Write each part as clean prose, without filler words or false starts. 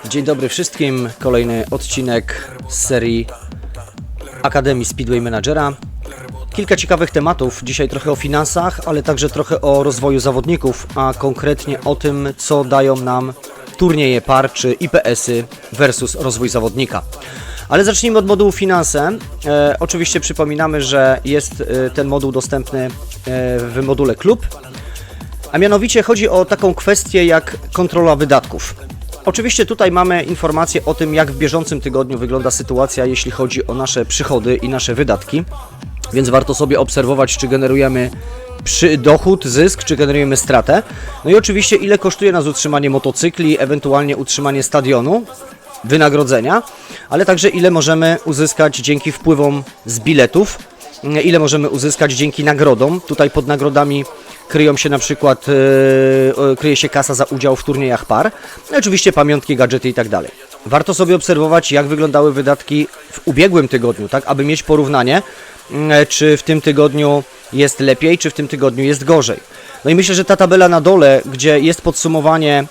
Dzień dobry wszystkim, kolejny odcinek z serii Akademii Speedway Managera. Kilka ciekawych tematów, dzisiaj trochę o finansach, ale także trochę o rozwoju zawodników, a konkretnie o tym, co dają nam turnieje par czy IPS-y versus rozwój zawodnika. Ale zacznijmy od modułu finanse. Oczywiście przypominamy, że jest ten moduł dostępny w module klub, a mianowicie chodzi o taką kwestię jak kontrola wydatków. Oczywiście tutaj mamy informacje o tym, jak w bieżącym tygodniu wygląda sytuacja, jeśli chodzi o nasze przychody i nasze wydatki, więc warto sobie obserwować, czy generujemy dochód, zysk, czy generujemy stratę. No i oczywiście, ile kosztuje nas utrzymanie motocykli, ewentualnie utrzymanie stadionu, wynagrodzenia, ale także ile możemy uzyskać dzięki wpływom z biletów, ile możemy uzyskać dzięki nagrodom. Tutaj pod nagrodami kryją się na przykład, kryje się kasa za udział w turniejach par, no oczywiście pamiątki, gadżety i tak dalej. Warto sobie obserwować, jak wyglądały wydatki w ubiegłym tygodniu, tak, aby mieć porównanie, czy w tym tygodniu jest lepiej, czy w tym tygodniu jest gorzej. No i myślę, że ta tabela na dole, gdzie jest podsumowanie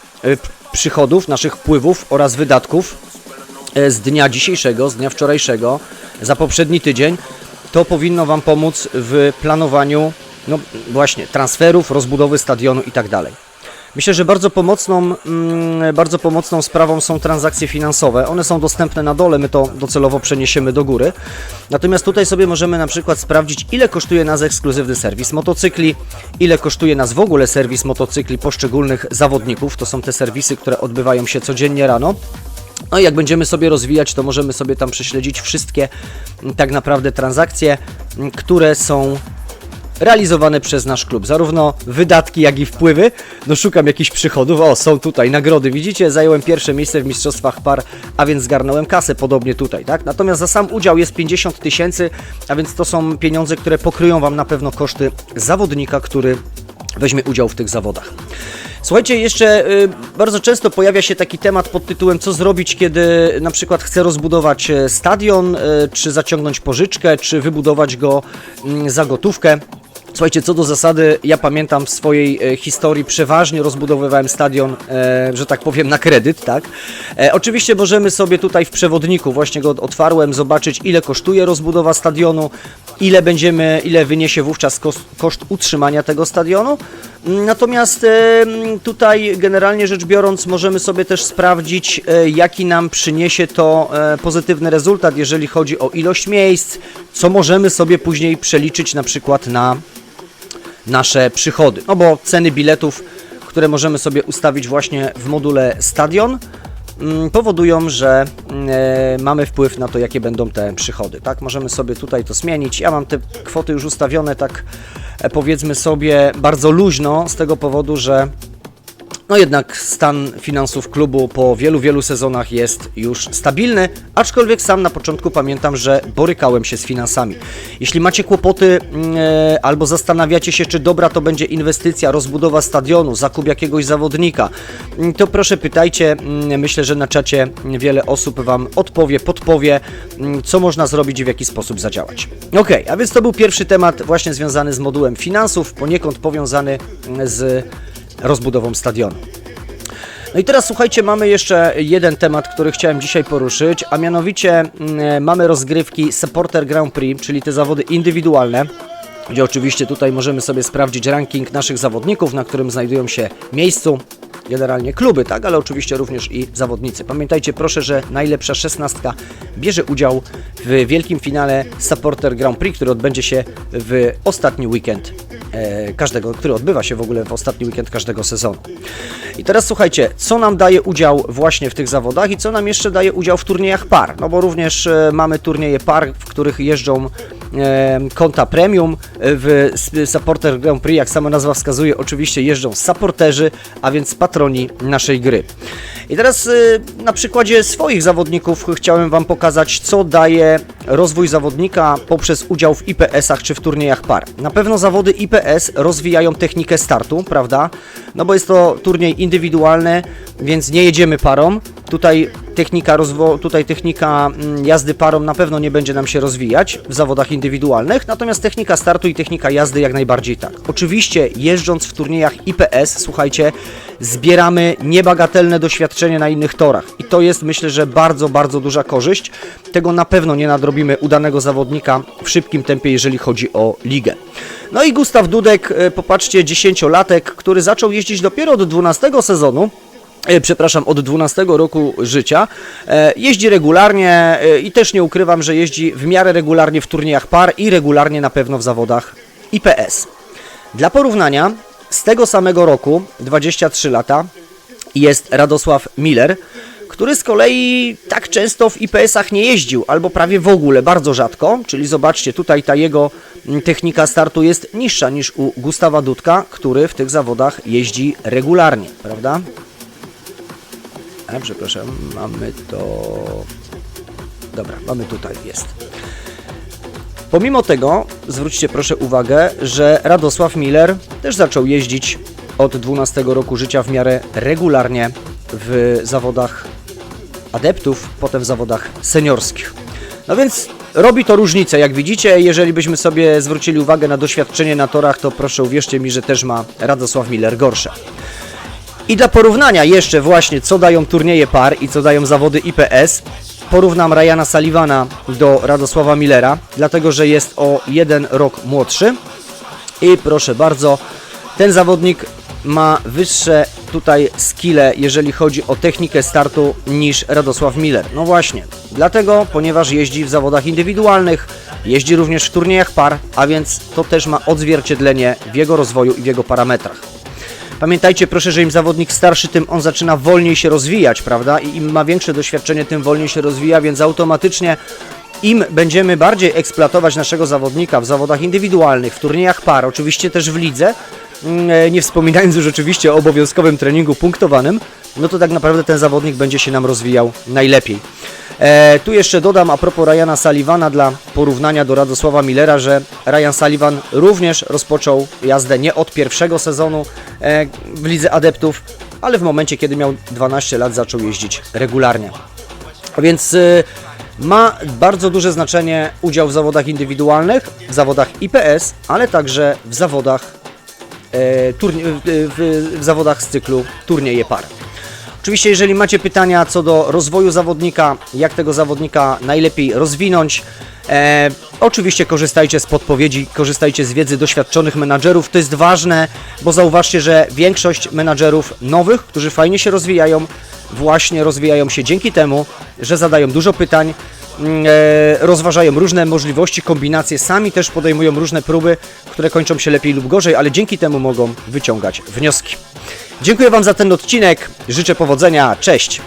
przychodów, naszych wpływów oraz wydatków z dnia dzisiejszego, z dnia wczorajszego, za poprzedni tydzień, to powinno Wam pomóc w planowaniu, no właśnie, transferów, rozbudowy stadionu i tak dalej. Myślę, że bardzo pomocną sprawą są transakcje finansowe. One są dostępne na dole, my to docelowo przeniesiemy do góry. Natomiast tutaj sobie możemy na przykład sprawdzić, ile kosztuje nas ekskluzywny serwis motocykli, ile kosztuje nas w ogóle serwis motocykli poszczególnych zawodników. To są te serwisy, które odbywają się codziennie rano. No i jak będziemy sobie rozwijać, to możemy sobie tam prześledzić wszystkie tak naprawdę transakcje, które są realizowane przez nasz klub. Zarówno wydatki, jak i wpływy. No szukam jakichś przychodów. O, są tutaj nagrody. Widzicie, zająłem pierwsze miejsce w mistrzostwach par, a więc zgarnąłem kasę. Podobnie tutaj, tak? Natomiast za sam udział jest 50 000, a więc to są pieniądze, które pokryją Wam na pewno koszty zawodnika, który weźmie udział w tych zawodach. Słuchajcie, jeszcze bardzo często pojawia się taki temat pod tytułem, co zrobić, kiedy na przykład chcę rozbudować stadion, czy zaciągnąć pożyczkę, czy wybudować go za gotówkę. Słuchajcie, co do zasady, ja pamiętam w swojej historii przeważnie rozbudowywałem stadion, że tak powiem, na kredyt, tak? Oczywiście możemy sobie tutaj w przewodniku, właśnie go otwarłem, zobaczyć, ile kosztuje rozbudowa stadionu, ile wyniesie wówczas koszt utrzymania tego stadionu. Natomiast tutaj generalnie rzecz biorąc możemy sobie też sprawdzić, jaki nam przyniesie to pozytywny rezultat, jeżeli chodzi o ilość miejsc, co możemy sobie później przeliczyć na przykład na nasze przychody. No bo ceny biletów, które możemy sobie ustawić właśnie w module stadion, powodują, że mamy wpływ na to, jakie będą te przychody. Tak, możemy sobie tutaj to zmienić. Ja mam te kwoty już ustawione tak, powiedzmy sobie, bardzo luźno, z tego powodu, że no jednak stan finansów klubu po wielu sezonach jest już stabilny, aczkolwiek sam na początku pamiętam, że borykałem się z finansami. Jeśli macie kłopoty albo zastanawiacie się, czy dobra to będzie inwestycja, rozbudowa stadionu, zakup jakiegoś zawodnika, to proszę pytajcie, myślę, że na czacie wiele osób Wam odpowie, podpowie, co można zrobić i w jaki sposób zadziałać. Ok, a więc to był pierwszy temat właśnie związany z modułem finansów, poniekąd powiązany z rozbudową stadionu. No i teraz słuchajcie, mamy jeszcze jeden temat, który chciałem dzisiaj poruszyć, a mianowicie mamy rozgrywki Supporter Grand Prix, czyli te zawody indywidualne, gdzie oczywiście tutaj możemy sobie sprawdzić ranking naszych zawodników, na którym znajdują się miejscu, generalnie kluby, tak, ale oczywiście również i zawodnicy. Pamiętajcie proszę, że najlepsza 16 bierze udział w wielkim finale Supporter Grand Prix, który odbędzie się w ostatni weekend który odbywa się w ogóle w ostatni weekend każdego sezonu. I teraz słuchajcie, co nam daje udział właśnie w tych zawodach i co nam jeszcze daje udział w turniejach par, no bo również mamy turnieje par, w których jeżdżą konta premium. W Supporter Grand Prix, jak sama nazwa wskazuje, oczywiście jeżdżą supporterzy, a więc patroni naszej gry. I teraz na przykładzie swoich zawodników chciałem Wam pokazać, co daje rozwój zawodnika poprzez udział w IPS-ach czy w turniejach par. Na pewno zawody IPS rozwijają technikę startu, prawda? No bo jest to turniej indywidualny, więc nie jedziemy parą. Tutaj technika jazdy parą na pewno nie będzie nam się rozwijać w zawodach indywidualnych, natomiast technika startu i technika jazdy jak najbardziej tak. Oczywiście jeżdżąc w turniejach IPS, słuchajcie, zbieramy niebagatelne doświadczenie na innych torach i to jest, myślę, że bardzo, bardzo duża korzyść. Tego na pewno nie nadrobimy udanego zawodnika w szybkim tempie, jeżeli chodzi o ligę. No i Gustaw Dudek, popatrzcie, 10-latek, który zaczął jeździć dopiero od 12 sezonu, od 12 roku życia, jeździ regularnie i też nie ukrywam, że jeździ w miarę regularnie w turniejach par i regularnie na pewno w zawodach IPS. Dla porównania, z tego samego roku, 23 lata, jest Radosław Miller, który z kolei tak często w IPS-ach nie jeździł, albo prawie w ogóle, bardzo rzadko, czyli zobaczcie, tutaj ta jego technika startu jest niższa niż u Gustawa Dudka, który w tych zawodach jeździ regularnie, prawda? Przepraszam, mamy to... Dobra, mamy tutaj, jest. Pomimo tego, zwróćcie proszę uwagę, że Radosław Miller też zaczął jeździć od 12 roku życia w miarę regularnie w zawodach adeptów, potem w zawodach seniorskich. No więc robi to różnicę, jak widzicie, jeżeli byśmy sobie zwrócili uwagę na doświadczenie na torach, to proszę uwierzcie mi, że też ma Radosław Miller gorsze. I dla porównania jeszcze właśnie, co dają turnieje par i co dają zawody IPS, porównam Ryana Sullivana do Radosława Millera, dlatego że jest o 1 rok młodszy. I proszę bardzo, ten zawodnik ma wyższe tutaj skille, jeżeli chodzi o technikę startu, niż Radosław Miller. No właśnie, dlatego, ponieważ jeździ w zawodach indywidualnych, jeździ również w turniejach par, a więc to też ma odzwierciedlenie w jego rozwoju i w jego parametrach. Pamiętajcie proszę, że im zawodnik starszy, tym on zaczyna wolniej się rozwijać, prawda? I im ma większe doświadczenie, tym wolniej się rozwija, więc automatycznie im będziemy bardziej eksploatować naszego zawodnika w zawodach indywidualnych, w turniejach par, oczywiście też w lidze, nie wspominając już oczywiście o obowiązkowym treningu punktowanym, no to tak naprawdę ten zawodnik będzie się nam rozwijał najlepiej. Tu jeszcze dodam a propos Ryana Sullivana dla porównania do Radosława Millera, że Ryan Sullivan również rozpoczął jazdę nie od pierwszego sezonu w lidze adeptów, ale w momencie, kiedy miał 12 lat, zaczął jeździć regularnie. A więc ma bardzo duże znaczenie udział w zawodach indywidualnych, w zawodach IPS, ale także w zawodach, w zawodach z cyklu turnieje par. Oczywiście, jeżeli macie pytania co do rozwoju zawodnika, jak tego zawodnika najlepiej rozwinąć, oczywiście korzystajcie z podpowiedzi, korzystajcie z wiedzy doświadczonych menadżerów. To jest ważne, bo zauważcie, że większość menadżerów nowych, którzy fajnie się rozwijają, właśnie rozwijają się dzięki temu, że zadają dużo pytań, rozważają różne możliwości, kombinacje, sami też podejmują różne próby, które kończą się lepiej lub gorzej, ale dzięki temu mogą wyciągać wnioski. Dziękuję Wam za ten odcinek, życzę powodzenia, cześć!